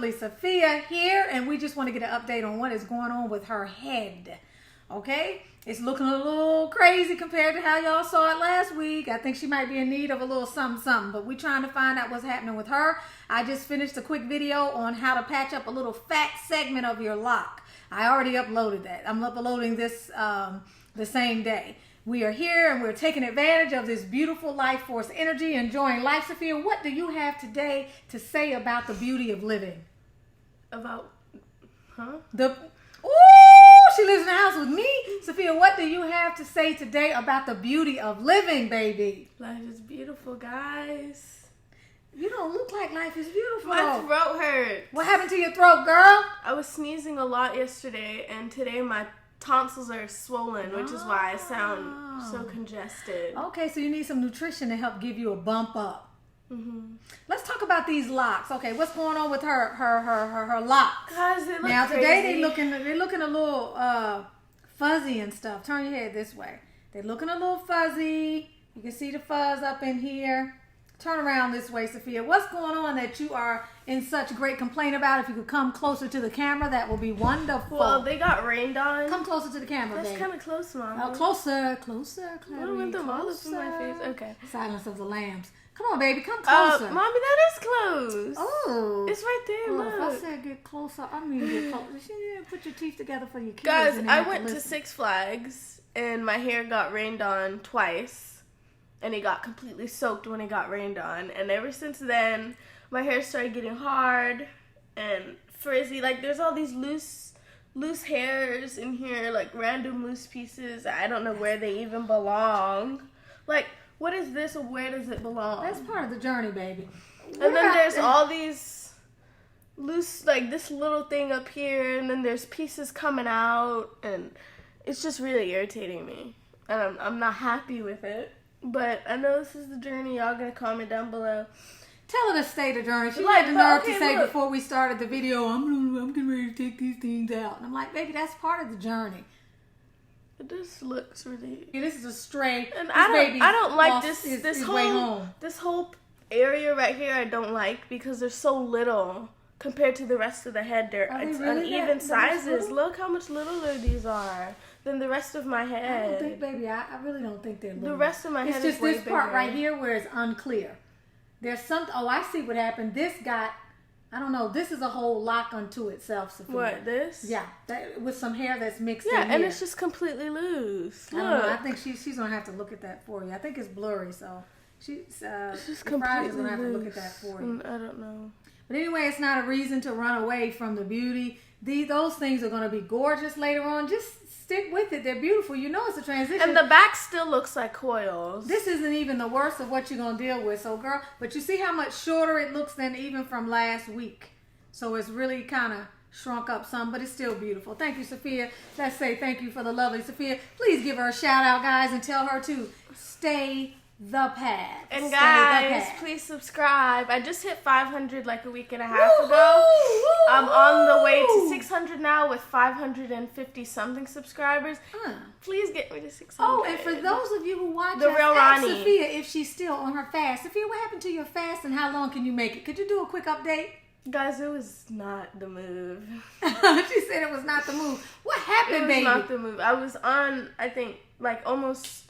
lovely Sophia here, and we just want to get an update on what is going on with her head. Okay? It's looking a little crazy compared to how y'all saw it last week. I think she might be in need of a little something, but we're trying to find out what's happening with her. I just finished a quick video on how to patch up a little fat segment of your lock. I already uploaded that. I'm uploading this the same day. We are here and we're taking advantage of this beautiful life force energy, enjoying life. Sophia, what do you have today to say about the beauty of living? About, huh? She lives in the house with me. Sophia, what do you have to say today about the beauty of living, baby? Life is beautiful, guys. You don't look like life is beautiful. My throat hurts. What happened to your throat, girl? I was sneezing a lot yesterday, and today my tonsils are swollen, which is why I sound so congested. Okay, so you need some nutrition to help give you a bump up. Mm-hmm. Let's talk about these locks. Okay, what's going on with her locks? Guys, they look now crazy. Today they're looking a little fuzzy and stuff. Turn your head this way. They're looking a little fuzzy. You can see the fuzz up in here. Turn around this way, Sophia. What's going on that you are in such great complaint about? If you could come closer to the camera, that would be wonderful. Well, they got rained on. Come closer to the camera, That's baby. kind of close, Mom. Oh, closer. I don't want them all up in my face. Okay. Silence of the lambs. Come on, baby. Come closer. Mommy, that is close. Oh. It's right there, look. If I said get closer, I mean get closer. You didn't put your teeth together for your kids. Guys, and I went to Six Flags, and my hair got rained on twice. And it got completely soaked when it got rained on. And ever since then, my hair started getting hard and frizzy. Like, there's all these loose hairs in here, like random loose pieces. I don't know where they even belong. Like, what is this or where does it belong? That's part of the journey, baby. And then there's all these loose, like this little thing up here, and then there's pieces coming out, and it's just really irritating me. And I'm not happy with it. But I know this is the journey. Y'all gonna comment down below. Tell her to stay the journey. She had the nerve to say look. before we started the video, I'm getting ready to take these things out. And I'm like, baby, that's part of the journey. This looks really. This is a stray. And I don't like this whole area right here. I don't like because they're so little compared to the rest of the head. It's really uneven sizes. Look how much littler these are than the rest of my head. I don't think, baby, I really don't think they're little. The rest of my head is way bigger. It's just this part right here where it's unclear. There's something. Oh, I see what happened. This got. I don't know. This is a whole lock unto itself, Sophia. What, this? Yeah, with some hair that's mixed in here. Yeah, and here. It's just completely loose. I don't know. I think she's gonna have to look at that for you. I think it's blurry, so she's completely gonna have to look at that for you. I don't know. But anyway, it's not a reason to run away from the beauty. Those things are gonna be gorgeous later on. Just stick with it. They're beautiful. You know it's a transition. And the back still looks like coils. This isn't even the worst of what you're going to deal with. So, girl, but you see how much shorter it looks than even from last week. So it's really kind of shrunk up some, but it's still beautiful. Thank you, Sophia. Let's say thank you for the lovely Sophia. Please give her a shout out, guys, and tell her to stay the path. And guys, please subscribe. I just hit 500 like a week and a half ago. I'm on the way to 600 now with 550 something subscribers. Please get me to 600. Oh, and for those of you who watch The Real ask Ronnie. Sophia if she's still on her fast. Sophia, what happened to your fast and how long can you make it? Could you do a quick update? Guys, it was not the move. She said it was not the move. What happened, baby? It was not the move. I was on, I think, like almost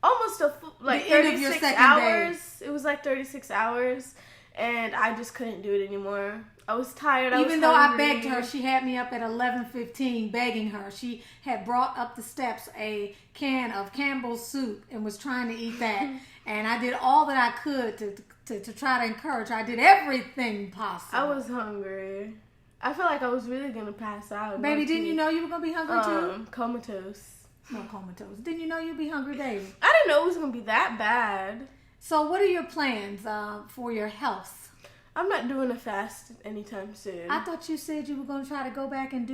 a full, like the end of your 36 hours. It was like 36 hours, and I just couldn't do it anymore. I was tired. Even though I begged her, she had me up at 11:15 begging her. She had brought up the steps a can of Campbell's soup and was trying to eat that. And I did all that I could to try to encourage her. I did everything possible. I was hungry. I felt like I was really going to pass out. Baby, didn't you know you were going to be hungry too? Comatose. No, comatose. Didn't you know you'd be hungry, baby? I didn't know it was going to be that bad. So what are your plans for your health? I'm not doing a fast anytime soon. I thought you said you were going to try to go back and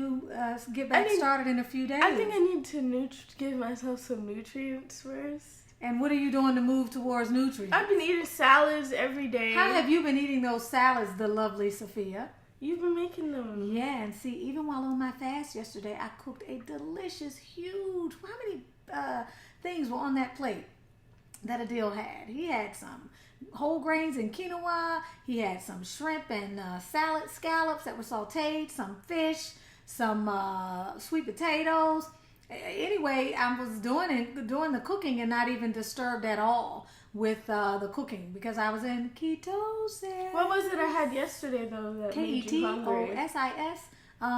get back started in a few days. I think I need to give myself some nutrients first. And what are you doing to move towards nutrients? I've been eating salads every day. How have you been eating those salads, the lovely Sophia? You've been making them. Yeah, and see, even while on my fast yesterday, I cooked a delicious, huge, how many things were on that plate that Adil had? He had some whole grains and quinoa. He had some shrimp and salad scallops that were sauteed, some fish, some sweet potatoes. Anyway, I was doing the cooking and not even disturbed at all with the cooking because I was in ketosis. What was it I had yesterday though that made you hungry? KETOSIS.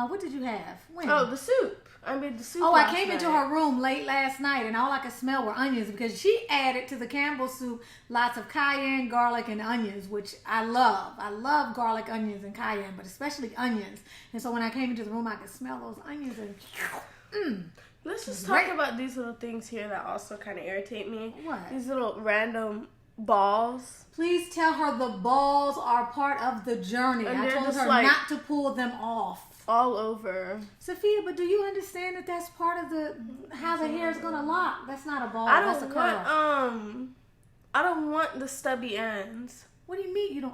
What did you have? When? Oh, the soup. I made the soup. Oh, I came into her room late last night and all I could smell were onions because she added to the Campbell soup lots of cayenne, garlic, and onions, which I love. I love garlic, onions, and cayenne, but especially onions. And so when I came into the room, I could smell those onions and Let's just talk about these little things here that also kind of irritate me. What? These little random balls. Please tell her the balls are part of the journey. And I told her not to pull them off. All over. Sophia, but do you understand that that's part of the how the hair is gonna lock? That's not a ball. That's a curl. I don't want the stubby ends. What do you mean you don't?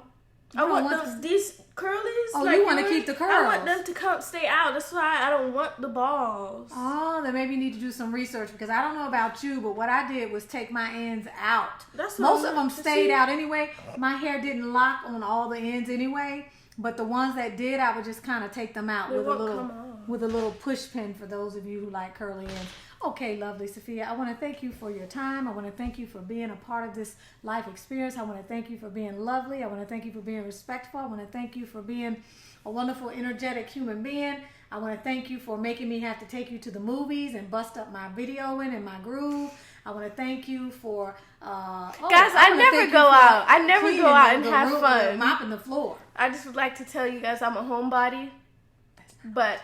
I want these curlies. Oh, like you want to keep the curls. I want them to stay out. That's why I don't want the balls. Oh, then maybe you need to do some research because I don't know about you, but what I did was take my ends out. Most of them stayed out anyway. My hair didn't lock on all the ends anyway. But the ones that did, I would just kind of take them out with a little push pin for those of you who like curly ends. Okay, lovely Sophia. I want to thank you for your time. I want to thank you for being a part of this life experience. I want to thank you for being lovely. I want to thank you for being respectful. I want to thank you for being a wonderful, energetic human being. I want to thank you for making me have to take you to the movies and bust up my videoing and my groove. I want to thank you for guys. I never go out. I never go out and have fun. Mopping the floor. I just would like to tell you guys I'm a homebody, but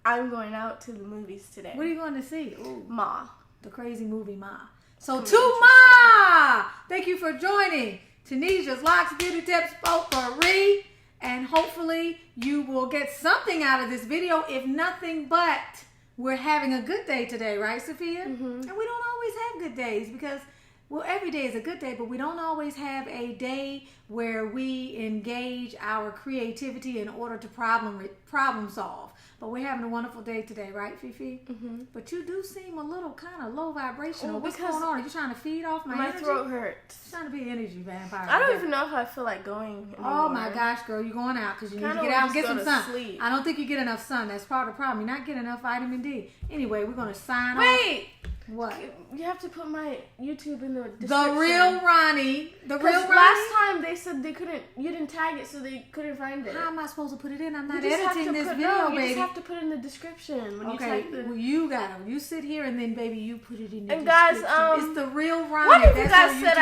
I'm going out to the movies today. What are you going to see? Ooh, Ma, the crazy movie Ma. So to Ma, thank you for joining Tanisha's Locs Beauty Tips Potpourri, and hopefully you will get something out of this video. If nothing but. We're having a good day today, right, Sophia? Mm-hmm. And we don't always have good days because, well, every day is a good day, but we don't always have a day where we engage our creativity in order to problem solve. But we're having a wonderful day today, right, Fifi? Mm-hmm. But you do seem a little kind of low vibrational. What's going on? Are you trying to feed off my energy? My throat hurts. You're trying to be an energy vampire. I don't even know if I feel like going anymore. Oh my gosh, girl, you're going out because you need to get out and get some sun. Sleep. I don't think you get enough sun. That's part of the problem. You're not getting enough vitamin D. Anyway, we're going to sign off. Wait! What? You have to put my YouTube in the description. The Real Ronnie. Last time they said they couldn't, you didn't tag it so they couldn't find it. How am I supposed to put it in? I'm not editing this video, baby. You just have to put it in the description when you type it. Well, you got it. You sit here and then, baby, you put it in the description. And guys, it's The Real Ronnie. What if you guys said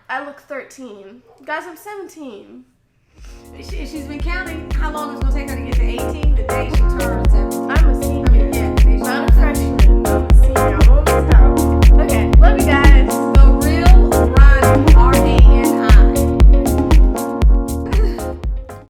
I look 13? Guys, I'm 17. She's been counting how long it's going to take her to get to 18 the day she turns